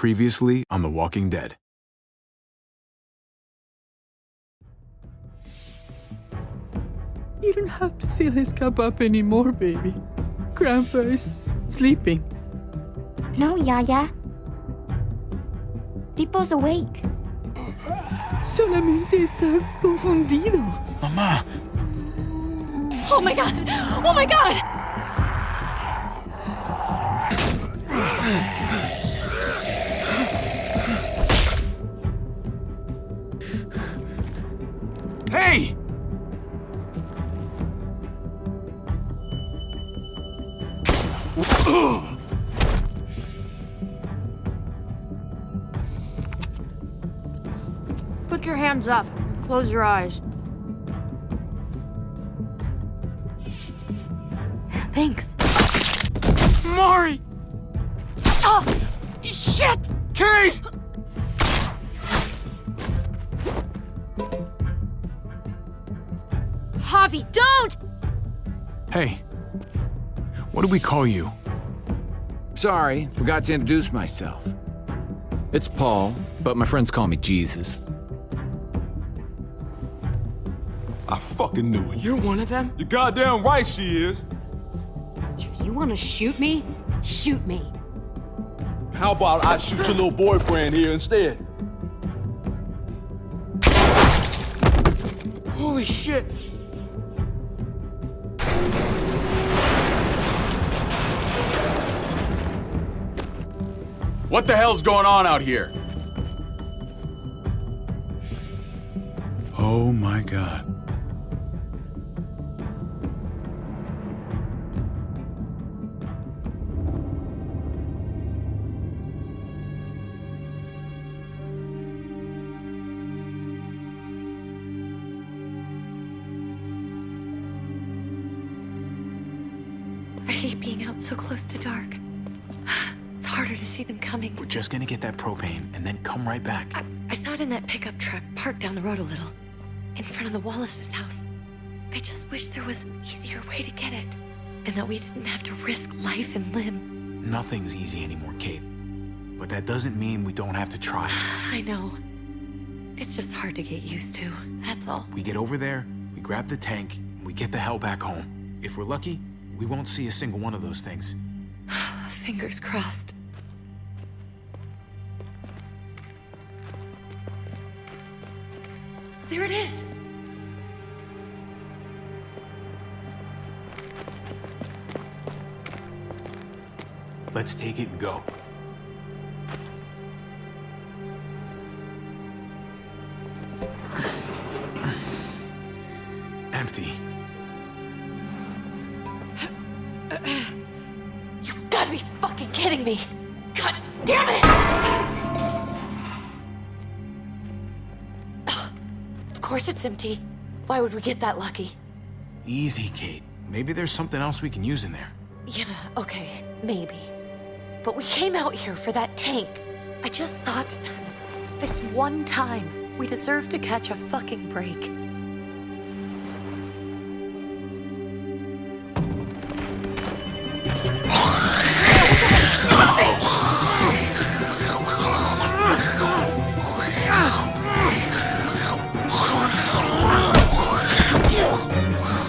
Previously on The Walking Dead. You don't have to fill his cup up anymore, baby. Grandpa is sleeping. No, Yaya. Pipo's awake. Solamente está confundido. Mamá! Oh my god! Oh my god! Hey! Put your hands up. Close your eyes. Thanks. Mari! Oh! Shit! Kate! Javi, don't! Hey. What do we call you? Sorry, forgot to introduce myself. It's Paul, but my friends call me Jesus. I fucking knew it. You're one of them? You're goddamn right she is. If you want to shoot me, shoot me. How about I shoot your little boyfriend here instead? Holy shit! What the hell's going on out here? Oh my god. I hate being out so close to dark. It's harder to see them coming. We're just gonna get that propane and then come right back. I saw it in that pickup truck parked down the road a little, in front of the Wallace's house. I just wish there was an easier way to get it, and that we didn't have to risk life and limb. Nothing's easy anymore, Kate. But that doesn't mean we don't have to try. I know. It's just hard to get used to, that's all. We get over there, we grab the tank, and we get the hell back home. If we're lucky, we won't see a single one of those things. Fingers crossed. There it is! Let's take it and go. Empty. You've got to be fucking kidding me! God damn it! Of course it's empty. Why would we get that lucky? Easy, Kate. Maybe there's something else we can use in there. Yeah, okay, maybe. But we came out here for that tank. I just thought, this one time, we deserve to catch a fucking break.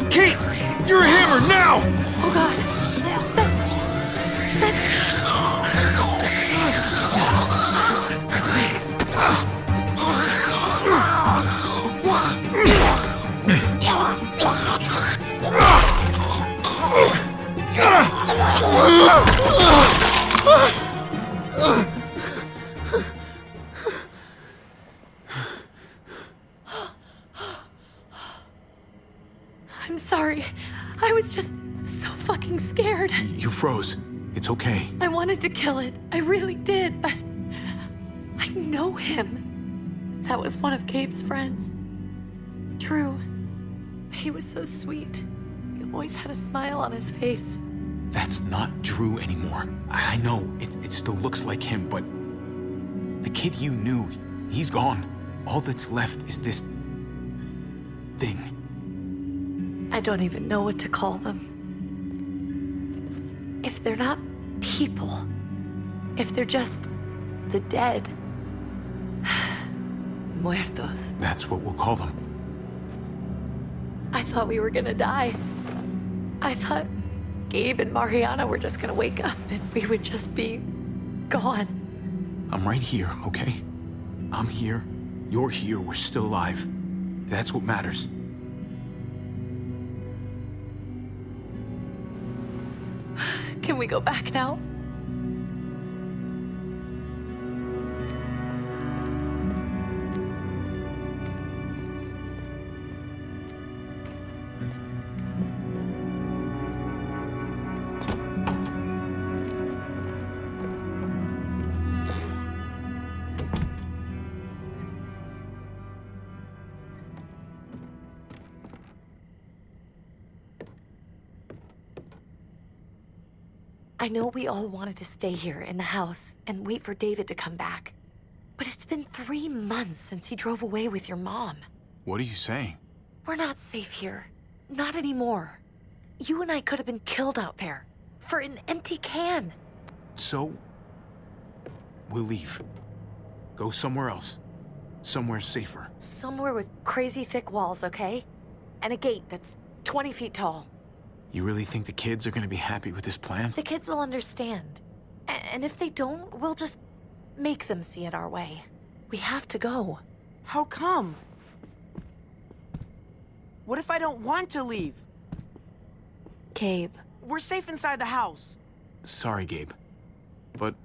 Kate! You're a hammer now! Oh god, that's... I'm sorry. I was just so fucking scared. You froze. It's okay. I wanted to kill it. I really did, but I know him. That was one of Gabe's friends. Drew. He was so sweet. He always had a smile on his face. That's not Drew anymore. I know, it still looks like him, but the kid you knew, he's gone. All that's left is this thing. I don't even know what to call them. If they're not people, if they're just The dead. Muertos. That's what we'll call them. I thought we were gonna die. I thought Gabe and Mariana were just gonna wake up and we would just be gone. I'm right here, okay? I'm here. You're here. We're still alive. That's what matters. Can we go back now? I know we all wanted to stay here in the house and wait for David to come back. But it's been 3 months since he drove away with your mom. What are you saying? We're not safe here. Not anymore. You and I could have been killed out there. For an empty can. So, we'll leave. Go somewhere else. Somewhere safer. Somewhere with crazy thick walls, okay? And a gate that's 20 feet tall. You really think the kids are gonna be happy with this plan? The kids will understand. And if they don't, we'll just make them see it our way. We have to go. How come? What if I don't want to leave? Gabe. We're safe inside the house. Sorry, Gabe. But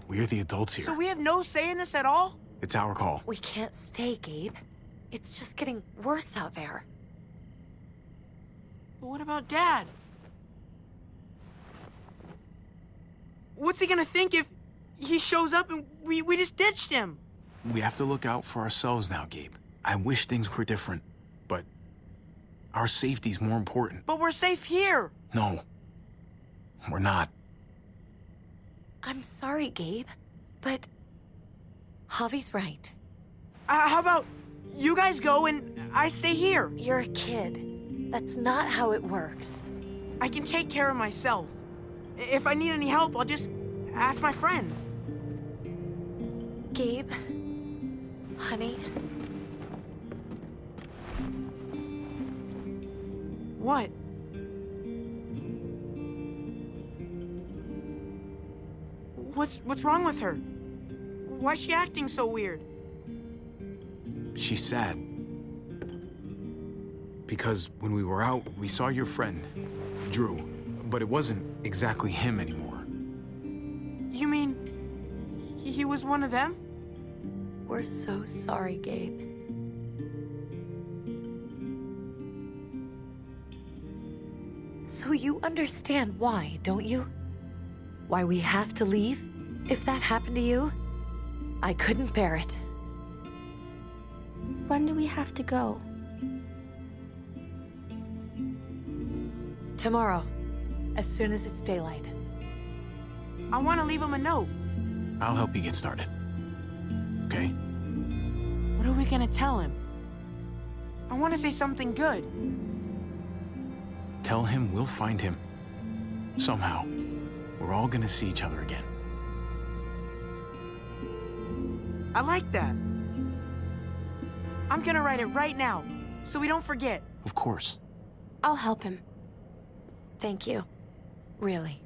we're the adults here. So we have no say in this at all? It's our call. We can't stay, Gabe. It's just getting worse out there. But what about Dad? What's he gonna think if he shows up and we just ditched him? We have to look out for ourselves now, Gabe. I wish things were different, but our safety's more important. But we're safe here. No, we're not. I'm sorry, Gabe, but Javi's right. How about you guys go and I stay here? You're a kid. That's not how it works. I can take care of myself. If I need any help, I'll just ask my friends. Gabe, honey, What? What's wrong with her? Why's she acting so weird? She's sad. Because when we were out, we saw your friend, Drew, but it wasn't exactly him anymore. You mean he was one of them? we're so sorry, Gabe. So you understand why, don't you? Why we have to leave? If that happened to you, I couldn't bear it. When do we have to go? Tomorrow, as soon as it's daylight. I want to leave him a note. I'll help you get started. Okay? What are we gonna tell him? I want to say something good. Tell him we'll find him. Somehow. We're all gonna see each other again. I like that. I'm gonna write it right now, so we don't forget. Of course. I'll help him. Thank you. Really.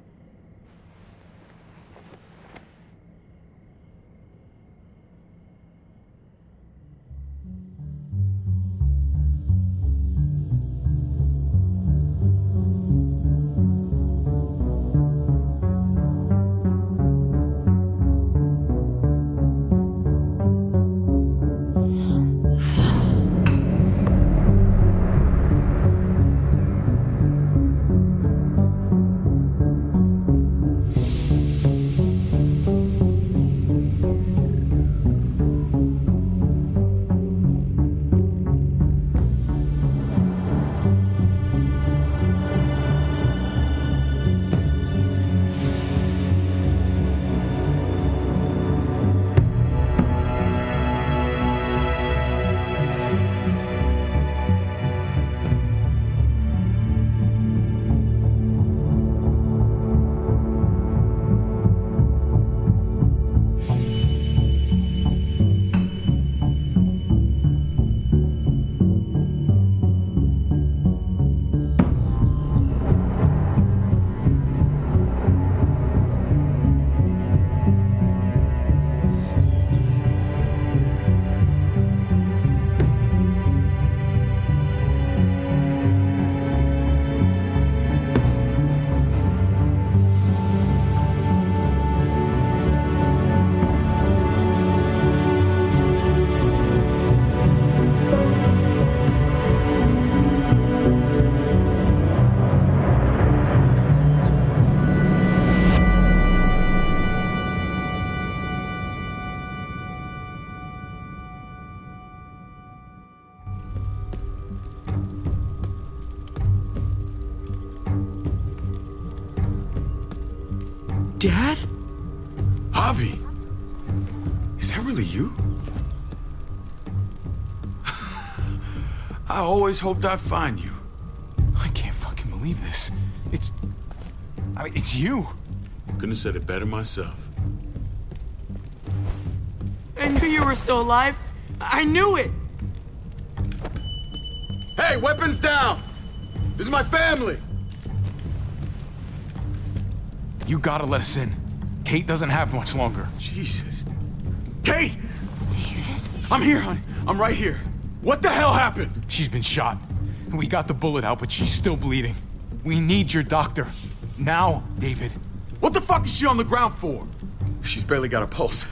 Dad? Javi, is that really you? I always hoped I'd find you. I can't fucking believe this. It's you. Couldn't have said it better myself. I knew you were still alive. I knew it. Hey, weapons down! This is my family! You gotta let us in. Kate doesn't have much longer. Jesus. Kate! David? I'm here, honey. I'm right here. What the hell happened? She's been shot. We got the bullet out, but she's still bleeding. We need your doctor. Now, David. What the fuck is she on the ground for? She's barely got a pulse.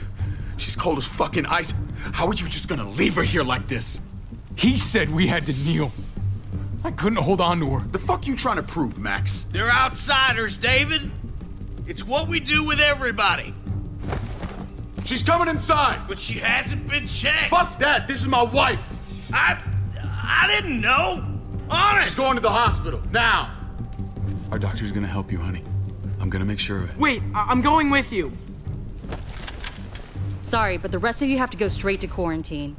She's cold as fucking ice. How are you just gonna leave her here like this? He said we had to kneel. I couldn't hold on to her. The fuck you trying to prove, Max? They're outsiders, David. It's what we do with everybody. She's coming inside! But she hasn't been checked. Fuck that! This is my wife! I didn't know. Honest. She's going to the hospital, now! Our doctor's gonna help you, honey. I'm gonna make sure of it. Wait, I'm going with you. Sorry, but the rest of you have to go straight to quarantine.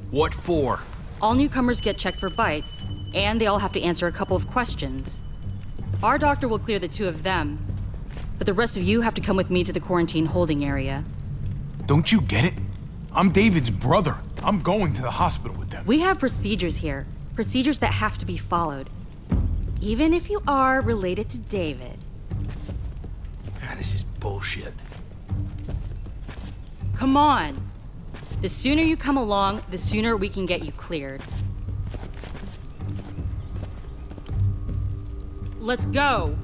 What for? All newcomers get checked for bites, and they all have to answer a couple of questions. Our doctor will clear the two of them, but the rest of you have to come with me to the quarantine holding area. Don't you get it? I'm David's brother. I'm going to the hospital with them. We have procedures here, procedures that have to be followed. Even if you are related to David. This is bullshit. Come on. The sooner you come along, the sooner we can get you cleared. Let's go.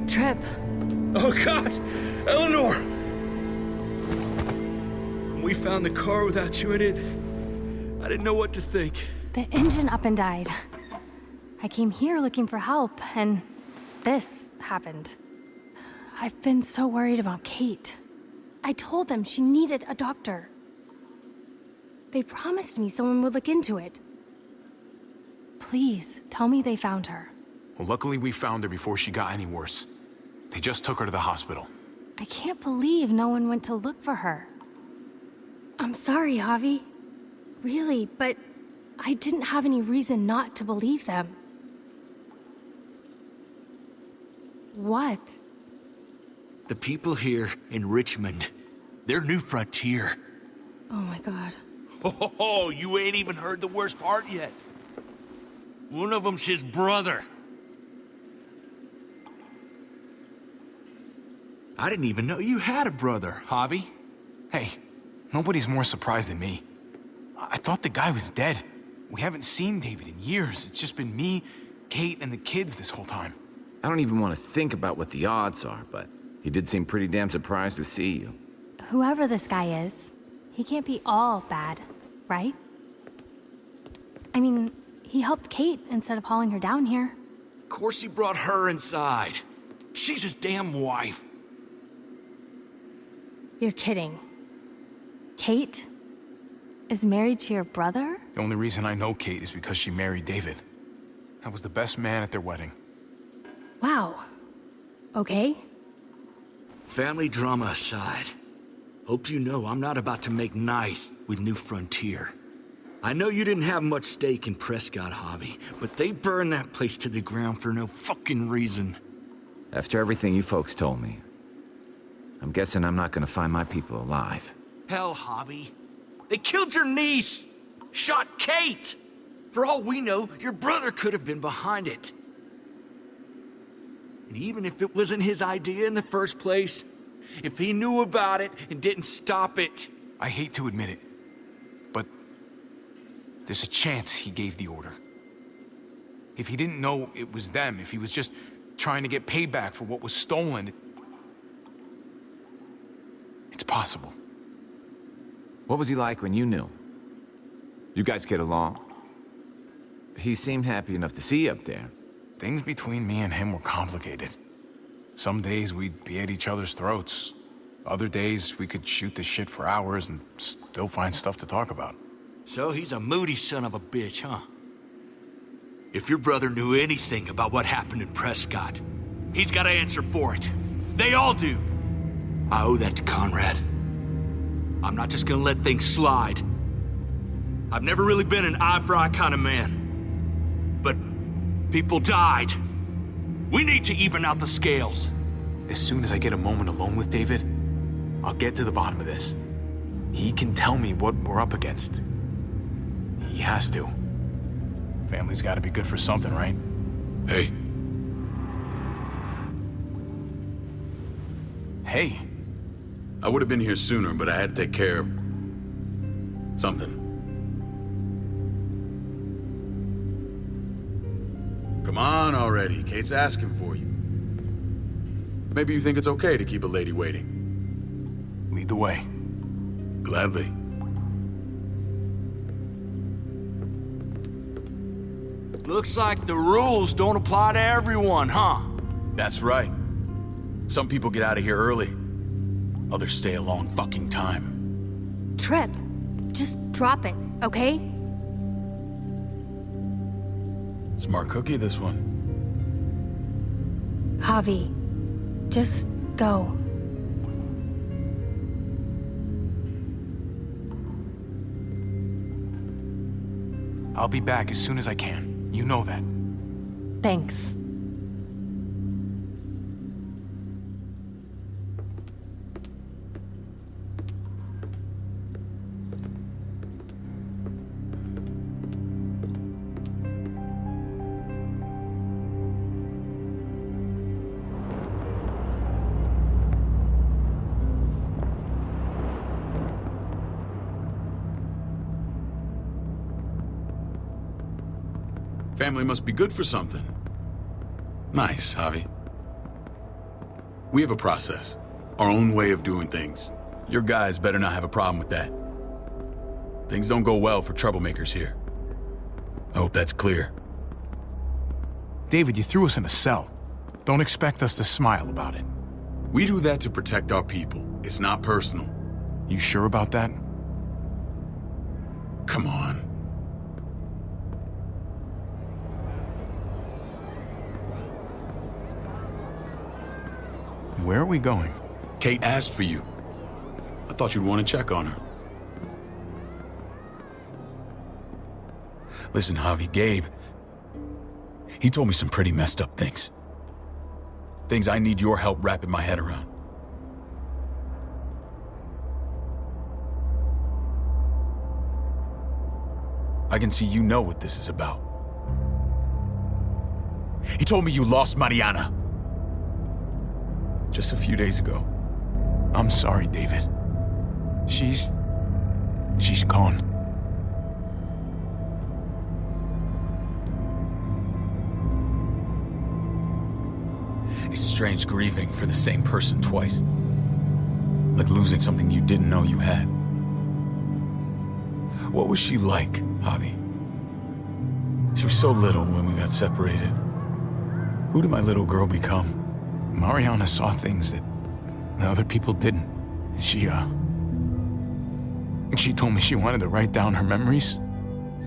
Trip. Oh, God! Eleanor! We found the car without you in it. I didn't know what to think. The engine up and died. I came here looking for help, and this happened. I've been so worried about Kate. I told them she needed a doctor. They promised me someone would look into it. Please, tell me they found her. Well, luckily we found her before she got any worse. They just took her to the hospital. I can't believe no one went to look for her. I'm sorry, Javi. Really, but I didn't have any reason not to believe them. What? The people here in Richmond, they're New Frontier. Oh my God. Oh, you ain't even heard the worst part yet. One of them's his brother. I didn't even know you had a brother, Javi. Hey, nobody's more surprised than me. I thought the guy was dead. We haven't seen David in years. It's just been me, Kate, and the kids this whole time. I don't even want to think about what the odds are, but he did seem pretty damn surprised to see you. Whoever this guy is, he can't be all bad, right? I mean, he helped Kate instead of hauling her down here. Of course he brought her inside. She's his damn wife. You're kidding. Kate is married to your brother? The only reason I know Kate is because she married David. I was the best man at their wedding. Wow. Okay. Family drama aside, hope you know I'm not about to make nice with New Frontier. I know you didn't have much stake in Prescott, Javi, but they burned that place to the ground for no fucking reason. After everything you folks told me, I'm guessing I'm not gonna find my people alive. Hell, Javi. They killed your niece! Shot Kate! For all we know, your brother could have been behind it. And even if it wasn't his idea in the first place, if he knew about it and didn't stop it... I hate to admit it, but there's a chance he gave the order. If he didn't know it was them, if he was just trying to get payback for what was stolen, it's possible. What was he like when you knew? You guys get along? He seemed happy enough to see you up there. things between me and him were complicated. Some days we'd be at each other's throats. Other days we could shoot the shit for hours and still find stuff to talk about. So he's a moody son of a bitch, huh? If your brother knew anything about what happened in Prescott, he's got to answer for it. They all do. I owe that to Conrad. I'm not just gonna let things slide. I've never really been an eye-for-eye kind of man. But people died. We need to even out the scales. As soon as I get a moment alone with David, I'll get to the bottom of this. He can tell me what we're up against. He has to. Family's gotta be good for something, right? Hey. Hey. I would have been here sooner, but I had to take care of something. Come on already. Kate's asking for you. Maybe you think it's okay to keep a lady waiting. Lead the way. Gladly. Looks like the rules don't apply to everyone, huh? That's right. Some people get out of here early. Others stay a long fucking time. Trip, just drop it, okay? Smart cookie, this one. Javi, just go. I'll be back as soon as I can. You know that. Thanks. Family must be good for something. Nice, Javi. We have a process, our own way of doing things. Your guys better not have a problem with that. Things don't go well for troublemakers here. I hope that's clear. David, you threw us in a cell. Don't expect us to smile about it. We do that to protect our people. It's not personal. You sure about that? Come on. Where are we going? Kate asked for you. I thought you'd want to check on her. Listen, Javi, Gabe, he told me some pretty messed up things. Things I need your help wrapping my head around. I can see you know what this is about. He told me you lost Mariana. Just a few days ago. I'm sorry, David. She's gone. It's strange grieving for the same person twice. Like losing something you didn't know you had. What was she like, Javi? She was so little when we got separated. Who did my little girl become? Mariana saw things that other people didn't. She told me she wanted to write down her memories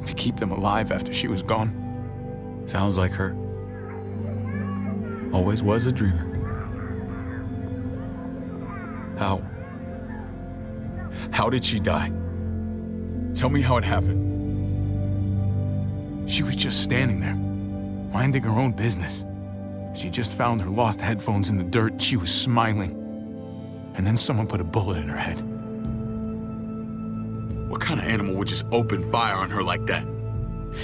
to keep them alive after she was gone. Sounds like her. Always was a dreamer. How did she die? Tell me how it happened. She was just standing there, minding her own business. She just found her lost headphones in the dirt. She was smiling. And then someone put a bullet in her head. What kind of animal would just open fire on her like that?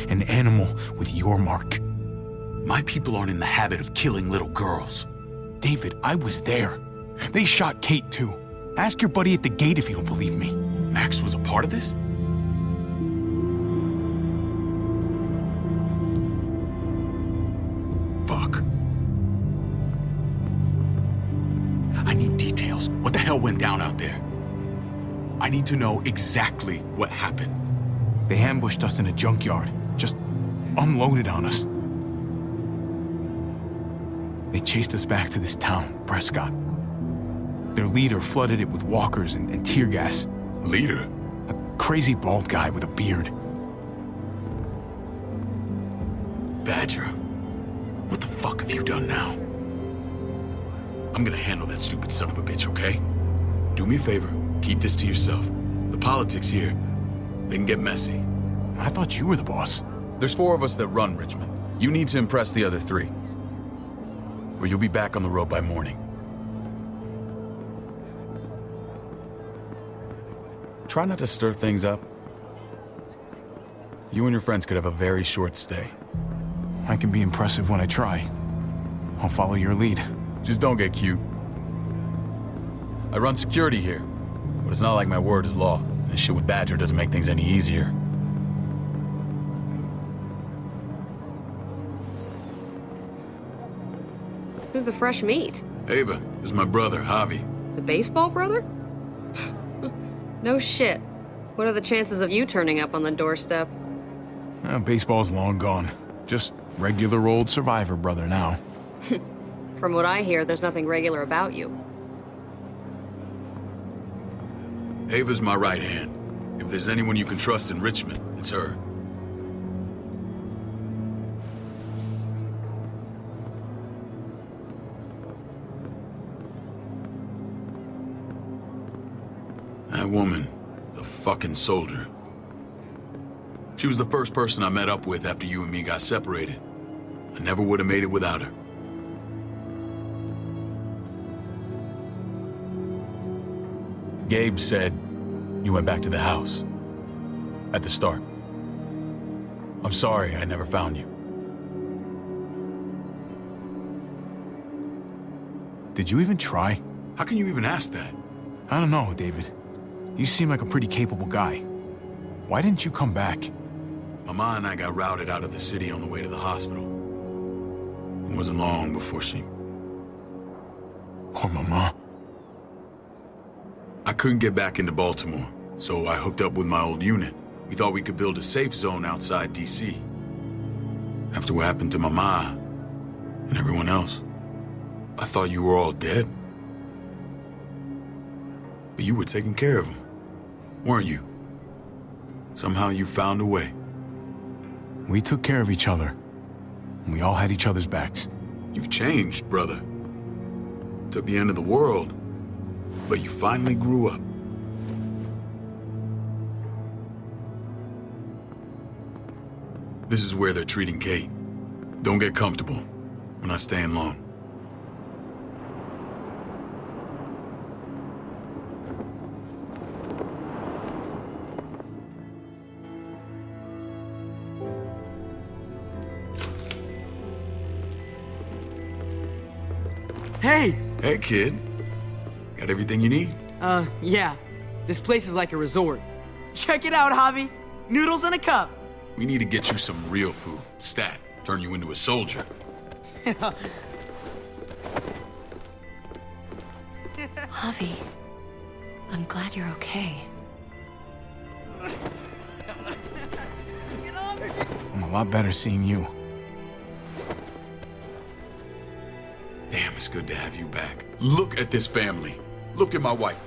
An animal with your mark. My people aren't in the habit of killing little girls. David, I was there. They shot Kate too. Ask your buddy at the gate if you don't believe me. Max was a part of this? Fuck. I need details. What the hell went down out there? I need to know exactly what happened. They ambushed us in a junkyard. Just unloaded on us. They chased us back to this town, Prescott. Their leader flooded it with walkers and tear gas. Leader? A crazy bald guy with a beard. Badger, what the fuck have you done now? I'm gonna handle that stupid son of a bitch, okay? Do me a favor, keep this to yourself. The politics here, they can get messy. I thought you were the boss. There's 4 of us that run Richmond. You need to impress the other 3. Or you'll be back on the road by morning. Try not to stir things up. You and your friends could have a very short stay. I can be impressive when I try. I'll follow your lead. Just don't get cute. I run security here, but it's not like my word is law. This shit with Badger doesn't make things any easier. Who's the fresh meat? Ava, this is my brother, Javi. The baseball brother? No shit. What are the chances of you turning up on the doorstep? Baseball's long gone. Just regular old survivor brother now. From what I hear, there's nothing regular about you. Ava's my right hand. If there's anyone you can trust in Richmond, it's her. That woman, the fucking soldier. She was the first person I met up with after you and me got separated. I never would have made it without her. Gabe said you went back to the house. At the start. I'm sorry I never found you. Did you even try? How can you even ask that? I don't know, David. You seem like a pretty capable guy. Why didn't you come back? Mama and I got routed out of the city on the way to the hospital. It wasn't long before she... Poor Mama. I couldn't get back into Baltimore, so I hooked up with my old unit. We thought we could build a safe zone outside D.C. After what happened to Mama and everyone else, I thought you were all dead. But you were taking care of them, weren't you? Somehow you found a way. We took care of each other. We all had each other's backs. You've changed, brother. Took the end of the world, but you finally grew up. This is where they're treating Kate. Don't get comfortable. We're not staying long. Hey! Hey, kid. Got everything you need? Yeah. This place is like a resort. Check it out, Javi. Noodles in a cup. We need to get you some real food. Stat. Turn you into a soldier. Javi, I'm glad you're okay. I'm a lot better seeing you. Damn, it's good to have you back. Look at this family. Look at my wife.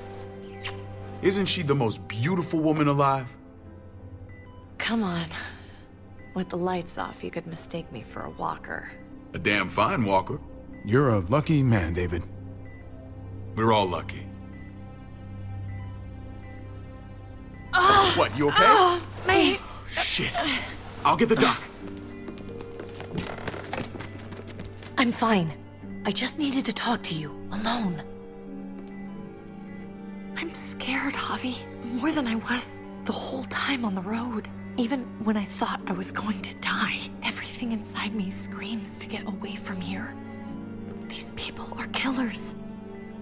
Isn't she the most beautiful woman alive? Come on. With the lights off, you could mistake me for a walker. A damn fine walker. You're a lucky man, David. We're all lucky. What, you okay? My... Shit. I'll get the doc. I'm fine. I just needed to talk to you, alone. I'm scared, Javi. More than I was the whole time on the road. Even when I thought I was going to die, everything inside me screams to get away from here. These people are killers.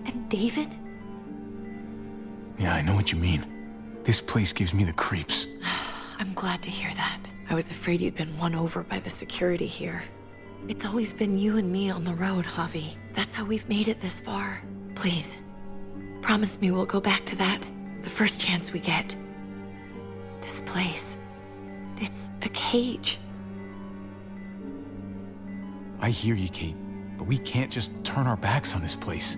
And David? Yeah, I know what you mean. This place gives me the creeps. I'm glad to hear that. I was afraid you'd been won over by the security here. It's always been you and me on the road, Javi. That's how we've made it this far. Please, promise me we'll go back to that the first chance we get. This place, it's a cage. I hear you, Kate. But we can't just turn our backs on this place.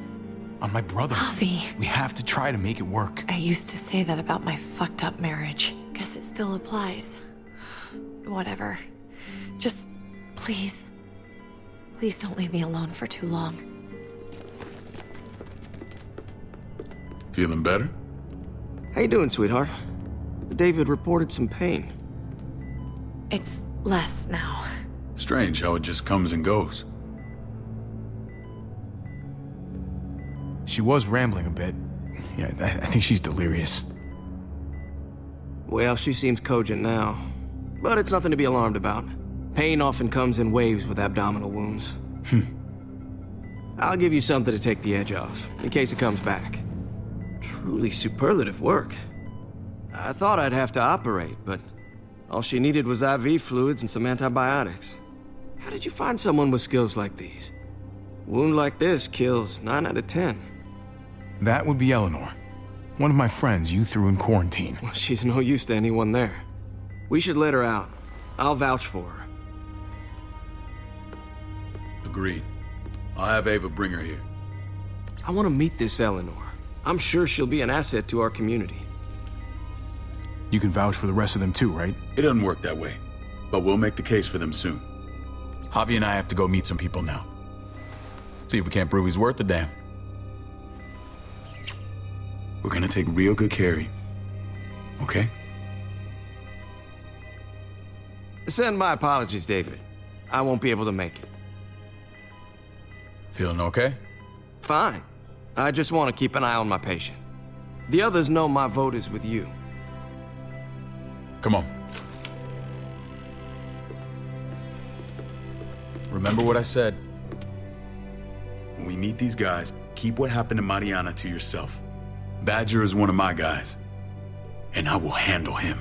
On my brother. Javi. We have to try to make it work. I used to say that about my fucked up marriage. Guess it still applies. Whatever. Just, please. Please don't leave me alone for too long. Feeling better? How you doing, sweetheart? David reported some pain. It's less now. Strange how it just comes and goes. She was rambling a bit. Yeah, I think she's delirious. Well, she seems cogent now. But it's nothing to be alarmed about. Pain often comes in waves with abdominal wounds. I'll give you something to take the edge off, in case it comes back. Truly superlative work. I thought I'd have to operate, but all she needed was IV fluids and some antibiotics. How did you find someone with skills like these? A wound like this kills 9 out of 10. That would be Eleanor. One of my friends you threw in quarantine. Well, she's no use to anyone there. We should let her out. I'll vouch for her. Agreed. I'll have Ava bring her here. I want to meet this Eleanor. I'm sure she'll be an asset to our community. You can vouch for the rest of them too, right? It doesn't work that way, but we'll make the case for them soon. Javi and I have to go meet some people now. See if we can't prove he's worth the damn. We're gonna take real good care of you. Okay? Send my apologies, David. I won't be able to make it. Feeling okay? Fine. I just want to keep an eye on my patient. The others know my vote is with you. Come on. Remember what I said. When we meet these guys, keep what happened to Mariana to yourself. Badger is one of my guys, and I will handle him.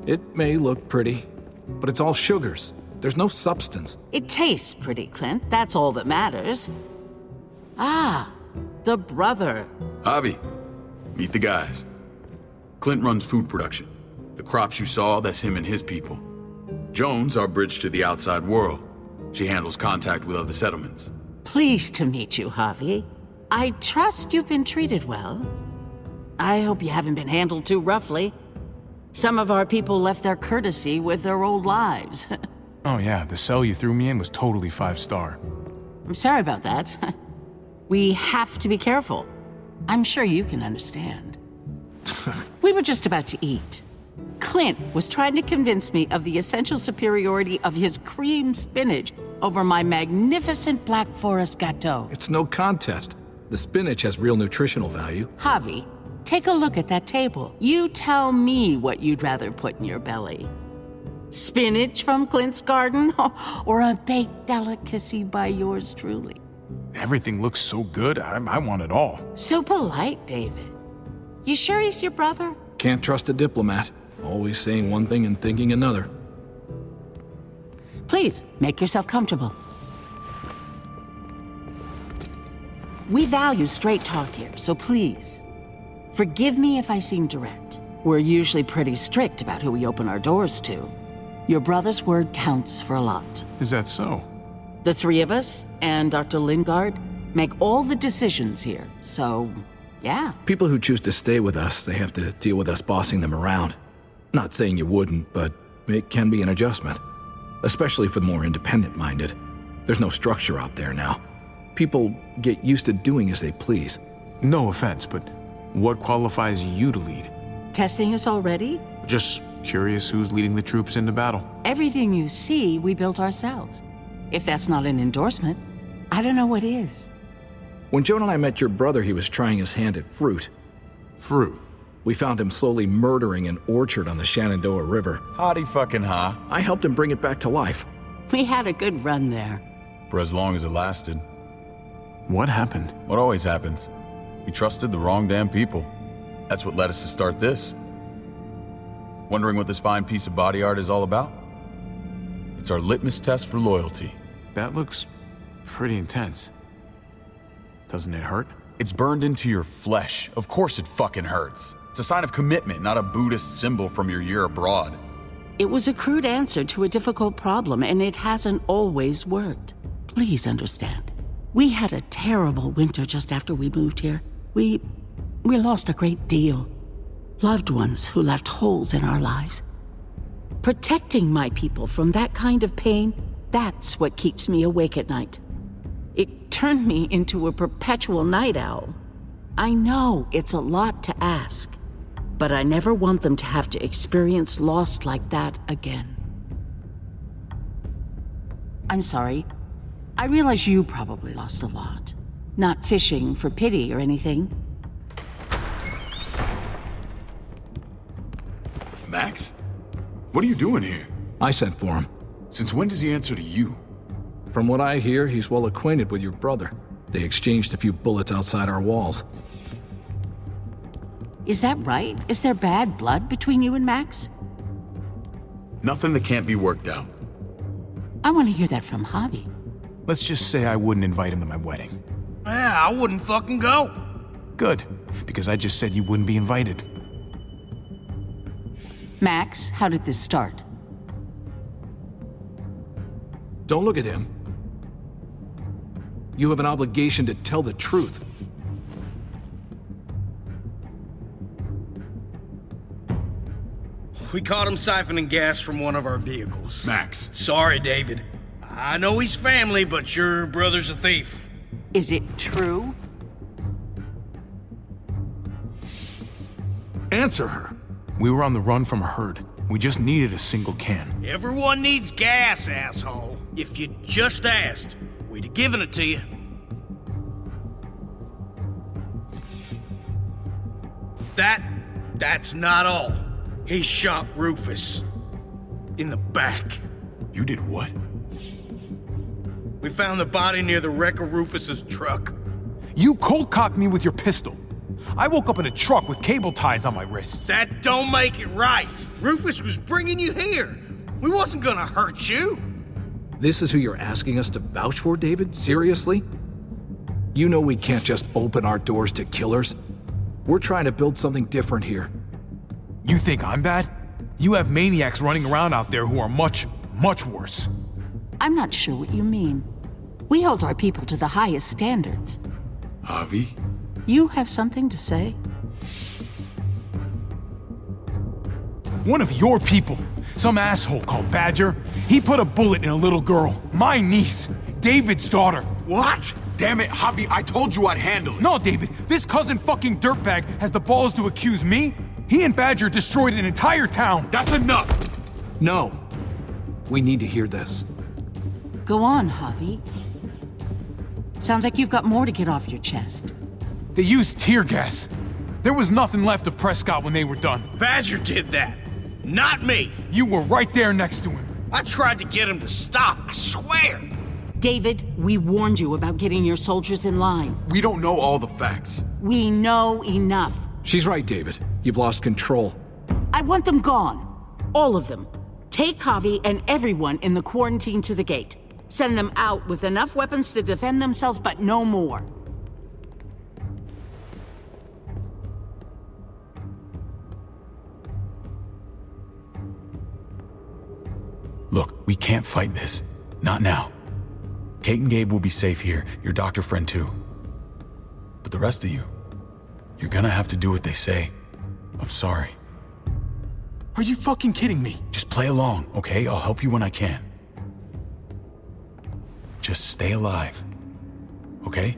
It may look pretty, but it's all sugars. There's no substance. It tastes pretty, Clint. That's all that matters. Ah, the brother. Javi, meet the guys. Clint runs food production. The crops you saw, that's him and his people. Jones, our bridge to the outside world. She handles contact with other settlements. Pleased to meet you, Javi. I trust you've been treated well. I hope you haven't been handled too roughly. Some of our people left their courtesy with their old lives. Oh yeah, the cell you threw me in was totally 5-star. I'm sorry about that. We have to be careful. I'm sure you can understand. We were just about to eat. Clint was trying to convince me of the essential superiority of his cream spinach over my magnificent Black Forest gâteau. It's no contest. The spinach has real nutritional value. Javi, take a look at that table. You tell me what you'd rather put in your belly. Spinach from Clint's garden, or a baked delicacy by yours truly? Everything looks so good, I want it all. So polite, David. You sure he's your brother? Can't trust a diplomat. Always saying one thing and thinking another. Please, make yourself comfortable. We value straight talk here, so please, forgive me if I seem direct. We're usually pretty strict about who we open our doors to. Your brother's word counts for a lot. Is that so? The three of us and Dr. Lingard make all the decisions here, so yeah. People who choose to stay with us, they have to deal with us bossing them around. Not saying you wouldn't, but it can be an adjustment. Especially for the more independent-minded. There's no structure out there now. People get used to doing as they please. No offense, but what qualifies you to lead? Testing us already? Just curious who's leading the troops into battle. Everything you see, we built ourselves. If that's not an endorsement, I don't know what is. When Joan and I met your brother, he was trying his hand at fruit. Fruit? We found him slowly murdering an orchard on the Shenandoah River. Howdy fucking ha. I helped him bring it back to life. We had a good run there. For as long as it lasted. What happened? What always happens. We trusted the wrong damn people. That's what led us to start this. Wondering what this fine piece of body art is all about? It's our litmus test for loyalty. That looks pretty intense. Doesn't it hurt? It's burned into your flesh. Of course it fucking hurts. It's a sign of commitment, not a Buddhist symbol from your year abroad. It was a crude answer to a difficult problem, and it hasn't always worked. Please understand. We had a terrible winter just after we moved here. We lost a great deal. Loved ones who left holes in our lives. Protecting my people from that kind of pain, that's what keeps me awake at night. It turned me into a perpetual night owl. I know it's a lot to ask, but I never want them to have to experience loss like that again. I'm sorry. I realize you probably lost a lot. Not fishing for pity or anything. Max? What are you doing here? I sent for him. Since when does he answer to you? From what I hear, he's well acquainted with your brother. They exchanged a few bullets outside our walls. Is that right? Is there bad blood between you and Max? Nothing that can't be worked out. I want to hear that from Javi. Let's just say I wouldn't invite him to my wedding. Yeah, I wouldn't fucking go. Good, because I just said you wouldn't be invited. Max, how did this start? Don't look at him. You have an obligation to tell the truth. We caught him siphoning gas from one of our vehicles. Max. Sorry, David. I know he's family, but your brother's a thief. Is it true? Answer her. We were on the run from a herd. We just needed a single can. Everyone needs gas, asshole. If you just asked, we'd have given it to you. That's not all. He shot Rufus. In the back. You did what? We found the body near the wreck of Rufus's truck. You cold-cocked me with your pistol. I woke up in a truck with cable ties on my wrists. That don't make it right. Rufus was bringing you here. We wasn't gonna hurt you. This is who you're asking us to vouch for, David? Seriously? You know we can't just open our doors to killers. We're trying to build something different here. You think I'm bad? You have maniacs running around out there who are much, much worse. I'm not sure what you mean. We hold our people to the highest standards. Javi? You have something to say? One of your people, some asshole called Badger, he put a bullet in a little girl, my niece, David's daughter. What? Damn it, Javi, I told you I'd handle it. No, David, this cousin fucking dirtbag has the balls to accuse me? He and Badger destroyed an entire town. That's enough! No. We need to hear this. Go on, Javi. Sounds like you've got more to get off your chest. They used tear gas. There was nothing left of Prescott when they were done. Badger did that. Not me. You were right there next to him. I tried to get him to stop, I swear. David, we warned you about getting your soldiers in line. We don't know all the facts. We know enough. She's right, David. You've lost control. I want them gone. All of them. Take Javi and everyone in the quarantine to the gate. Send them out with enough weapons to defend themselves, but no more. Look, we can't fight this. Not now. Kate and Gabe will be safe here, your doctor friend too. But the rest of you, you're gonna have to do what they say. I'm sorry. Are you fucking kidding me? Just play along, okay? I'll help you when I can. Just stay alive, okay?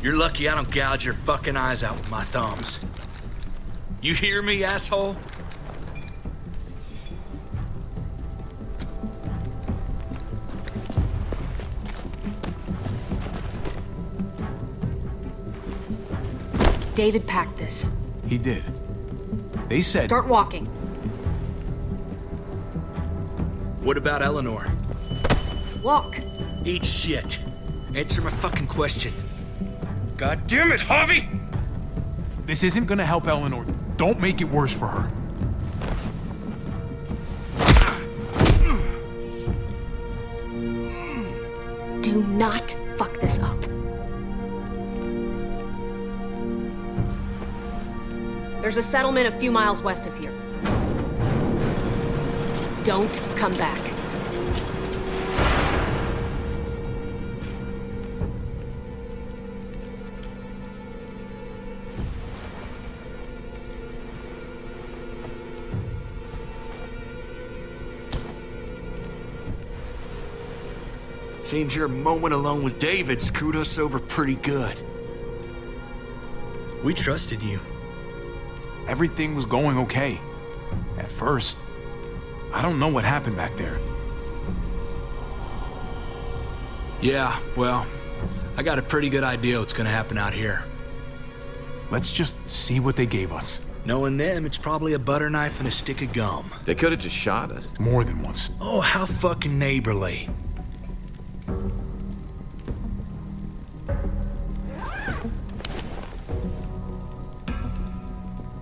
You're lucky I don't gouge your fucking eyes out with my thumbs. You hear me, asshole? David packed this. He did. They said... Start walking. What about Eleanor? Walk. Eat shit. Answer my fucking question. God damn it, Harvey! This isn't gonna help Eleanor. Don't make it worse for her. Do not fuck this up. There's a settlement a few miles west of here. Don't come back. Seems your moment alone with David screwed us over pretty good. We trusted you. Everything was going okay. At first. I don't know what happened back there. Yeah, well, I got a pretty good idea what's gonna happen out here. Let's just see what they gave us. Knowing them, it's probably a butter knife and a stick of gum. They could have just shot us. More than once. Oh, how fucking neighborly.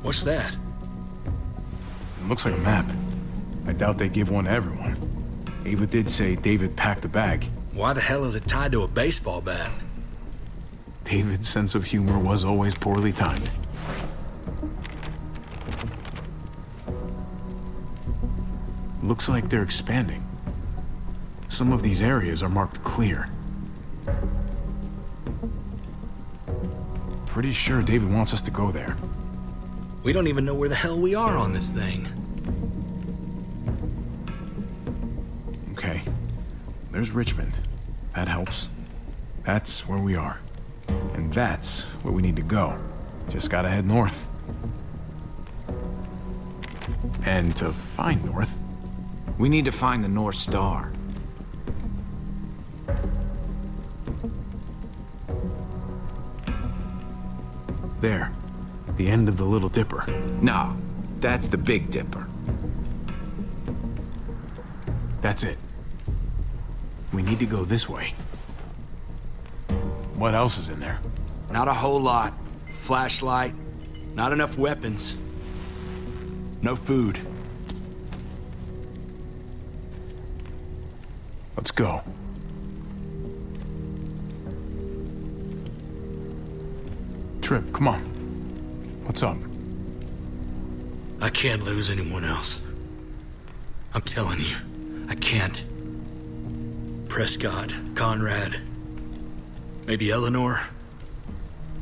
What's that? It looks like a map. I doubt they give one to everyone. Ava did say David packed the bag. Why the hell is it tied to a baseball bat? David's sense of humor was always poorly timed. Looks like they're expanding. Some of these areas are marked clear. Pretty sure David wants us to go there. We don't even know where the hell we are on this thing. Okay. There's Richmond. That helps. That's where we are. And that's where we need to go. Just gotta head north. And to find north... We need to find the North Star. There. The end of the Little Dipper. No, that's the Big Dipper. That's it. We need to go this way. What else is in there? Not a whole lot. Flashlight, not enough weapons. No food. Let's go. Trip, come on. What's up? I can't lose anyone else. I'm telling you, I can't. Prescott, Conrad, maybe Eleanor.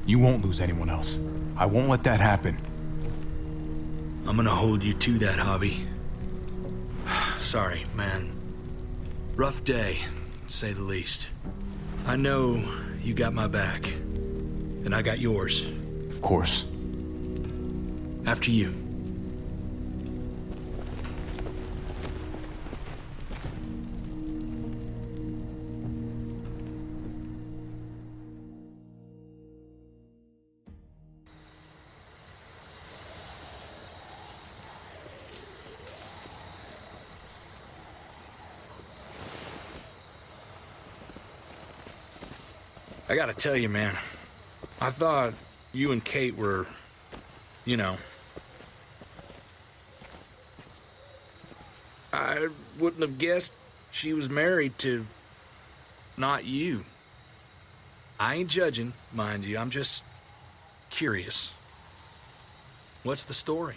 You won't lose anyone else. I won't let that happen. I'm gonna hold you to that, Hobby. Sorry, man. Rough day, to say the least. I know you got my back, and I got yours. Of course. After you. I gotta tell you, man, I thought you and Kate were, you know... I wouldn't have guessed she was married to... not you. I ain't judging, mind you, I'm just curious. What's the story?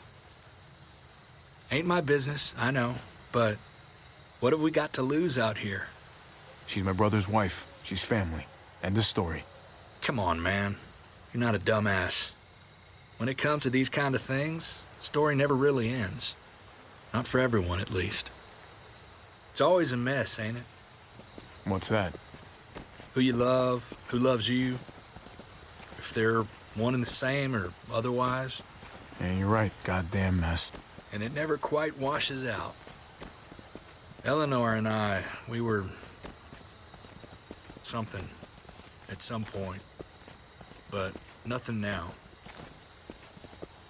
Ain't my business, I know, but what have we got to lose out here? She's my brother's wife. She's family. End of story. Come on, man. You're not a dumbass. When it comes to these kind of things, the story never really ends. Not for everyone, at least. It's always a mess, ain't it? What's that? Who you love, who loves you. if they're one and the same or otherwise. Yeah, you're right. Goddamn mess. And it never quite washes out. Eleanor and I, we were something at some point, but nothing now.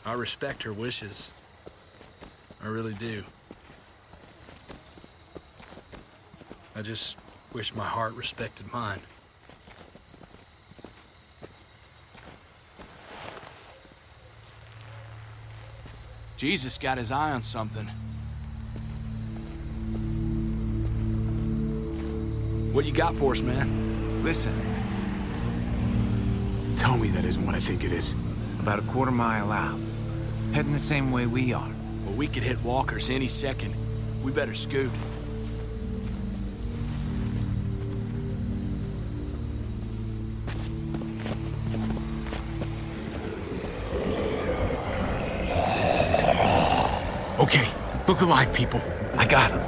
I respect her wishes. I really do. I just wish my heart respected mine. Jesus got his eye on something. What you got for us, man? Listen, Tell me that isn't what I think it is. about a quarter mile out. Heading the same way we are. Well, we could hit walkers any second. We better scoot. Okay, look alive, people. I got him.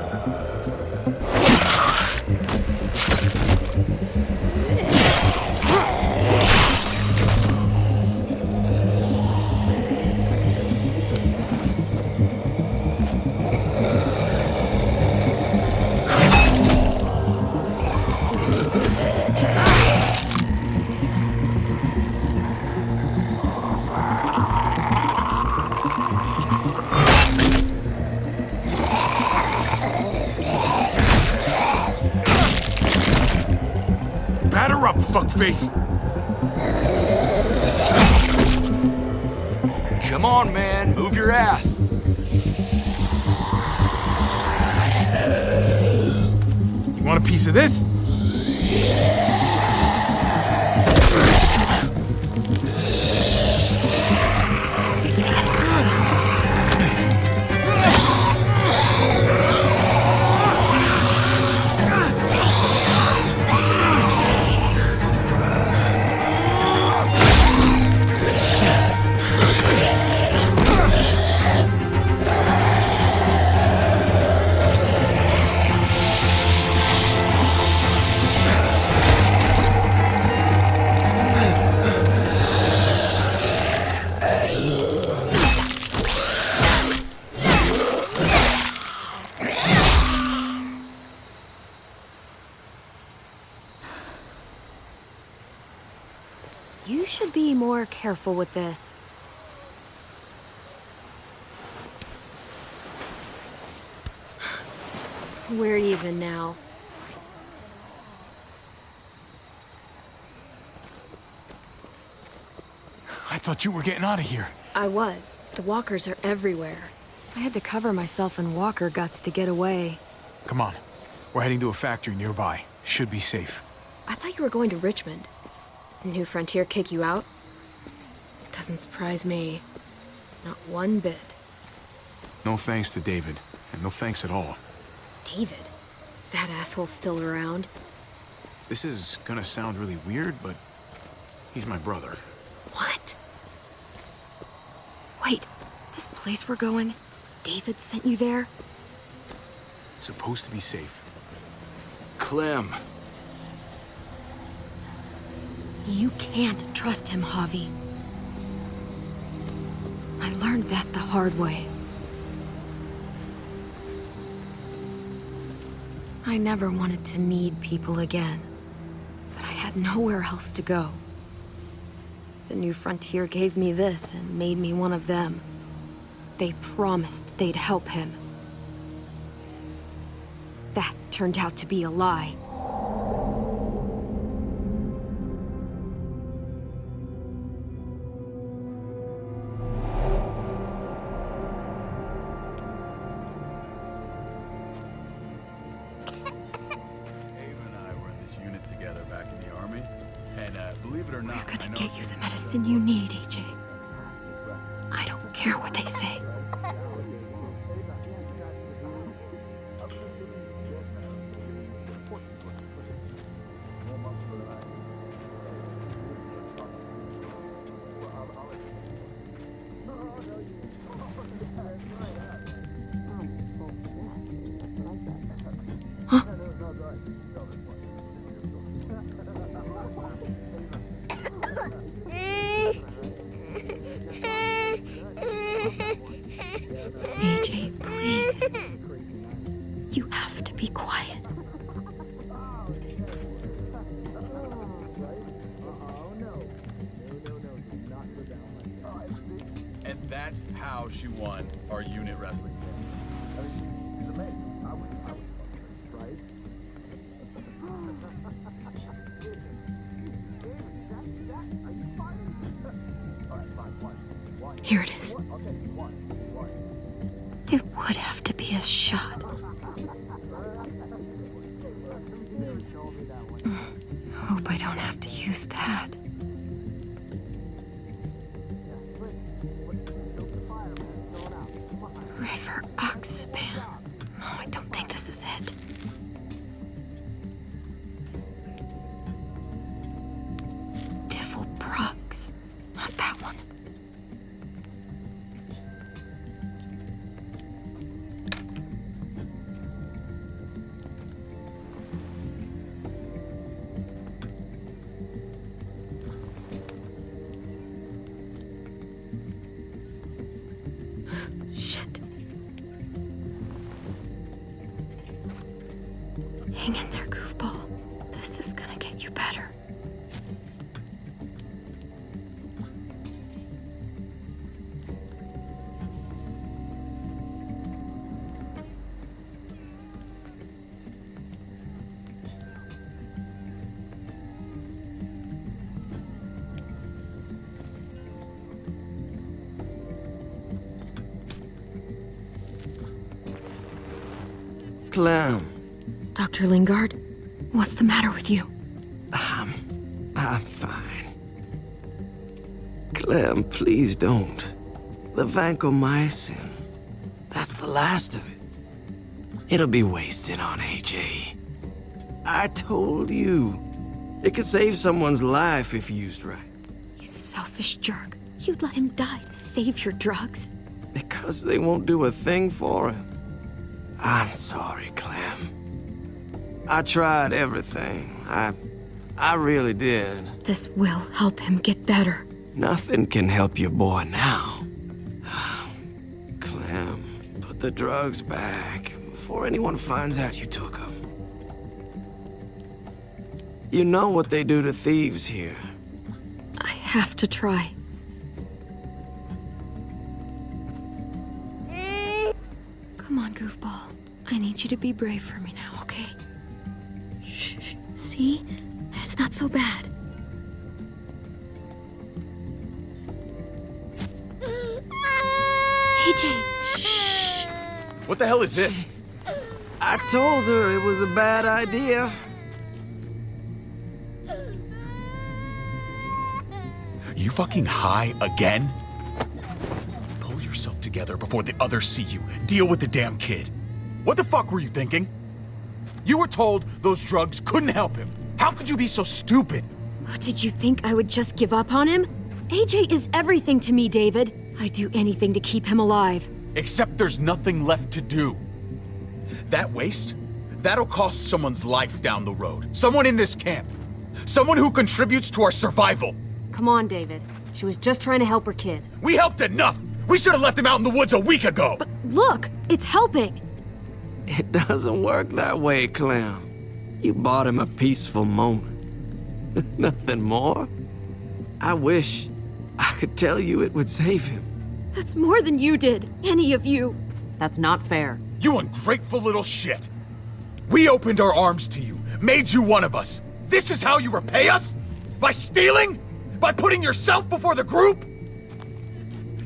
Batter up, fuckface. Come on, man. Move your ass. You want a piece of this? You should be more careful with this. We're even now. I thought you were getting out of here. I was. The walkers are everywhere. I had to cover myself in walker guts to get away. Come on. We're heading to a factory nearby. Should be safe. I thought you were going to Richmond. New Frontier kick you out? Doesn't surprise me. Not one bit. No thanks to David. And no thanks at all. David? That asshole's still around? This is gonna sound really weird, but he's my brother. What? Wait, this place we're going, David sent you there? Supposed to be safe. Clem. You can't trust him, Javi. I learned that the hard way. I never wanted to need people again, but I had nowhere else to go. The New Frontier gave me this and made me one of them. They promised they'd help him. That turned out to be a lie. We're gonna get you the medicine you need, AJ. I don't care what they say. That's how she won our unit wrestling. I mean, she's amazing. I was right? Here it is. It would have to be a shot. Hope I don't have to use that. River Oxpan. No, I don't think this is it. Devil Prox. Not that one. Shit. Hang in there, goofball. This is gonna get you better. Clem. Dr. Lingard, what's the matter with you? I'm fine. Clem, please don't. The vancomycin. That's the last of it. It'll be wasted on AJ. I told you. It could save someone's life if used right. You selfish jerk. You'd let him die to save your drugs. Because they won't do a thing for him. I'm sorry, Clem. I tried everything. I really did. This will help him get better. Nothing can help your boy now. Clem, put the drugs back before anyone finds out you took them. You know what they do to thieves here. I have to try. Come on, goofball. I need you to be brave for me now, okay? Shh. See? It's not so bad. AJ, shh. What the hell is this? I told her it was a bad idea. You fucking high again? Pull yourself together before the others see you. Deal with the damn kid. What the fuck were you thinking? You were told those drugs couldn't help him. How could you be so stupid? Did you think I would just give up on him? AJ is everything to me, David. I'd do anything to keep him alive. Except there's nothing left to do. That waste, that'll cost someone's life down the road. Someone in this camp. Someone who contributes to our survival. Come on, David. She was just trying to help her kid. We helped enough! We should have left him out in the woods a week ago! But look, it's helping. It doesn't work that way, Clem. You bought him a peaceful moment. Nothing more. I wish I could tell you it would save him. That's more than you did, any of you. That's not fair. You ungrateful little shit! We opened our arms to you, made you one of us. This is how you repay us? By stealing? By putting yourself before the group?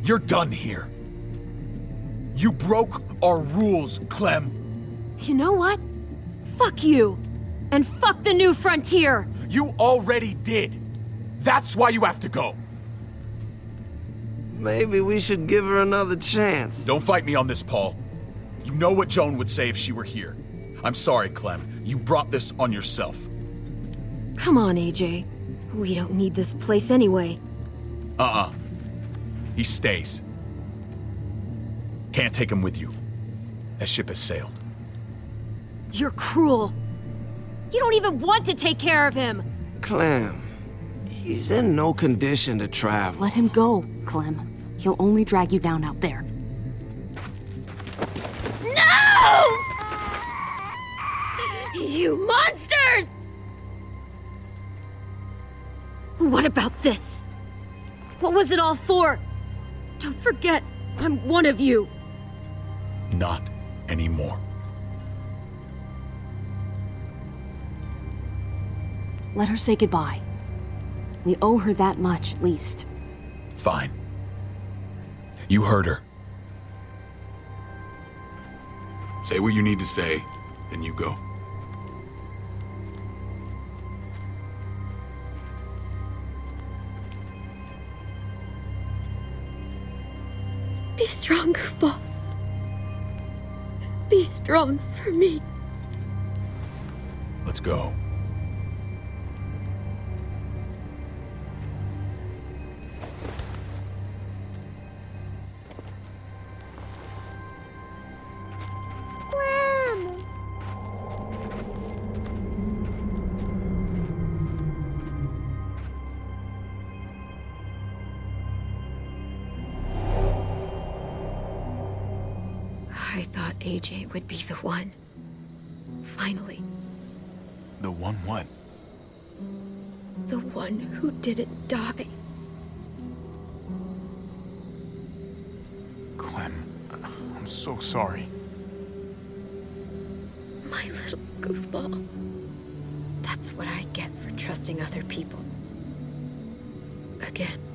You're done here. You broke our rules, Clem. You know what? Fuck you. And fuck the New Frontier. You already did. That's why you have to go. Maybe we should give her another chance. Don't fight me on this, Paul. You know what Joan would say if she were here. I'm sorry, Clem. You brought this on yourself. Come on, AJ. We don't need this place anyway. He stays. Can't take him with you. That ship has sailed. You're cruel. You don't even want to take care of him. Clem, he's in no condition to travel. Let him go, Clem. He'll only drag you down out there. No! You monsters! What about this? What was it all for? Don't forget, I'm one of you. Not anymore. Let her say goodbye. We owe her that much, at least. Fine. You heard her. Say what you need to say, then you go. Be strong, Goofball. Be strong for me. Let's go. I thought AJ would be the one. Finally. The one what? The one who didn't die. Clem, I'm so sorry. My little goofball. That's what I get for trusting other people. Again.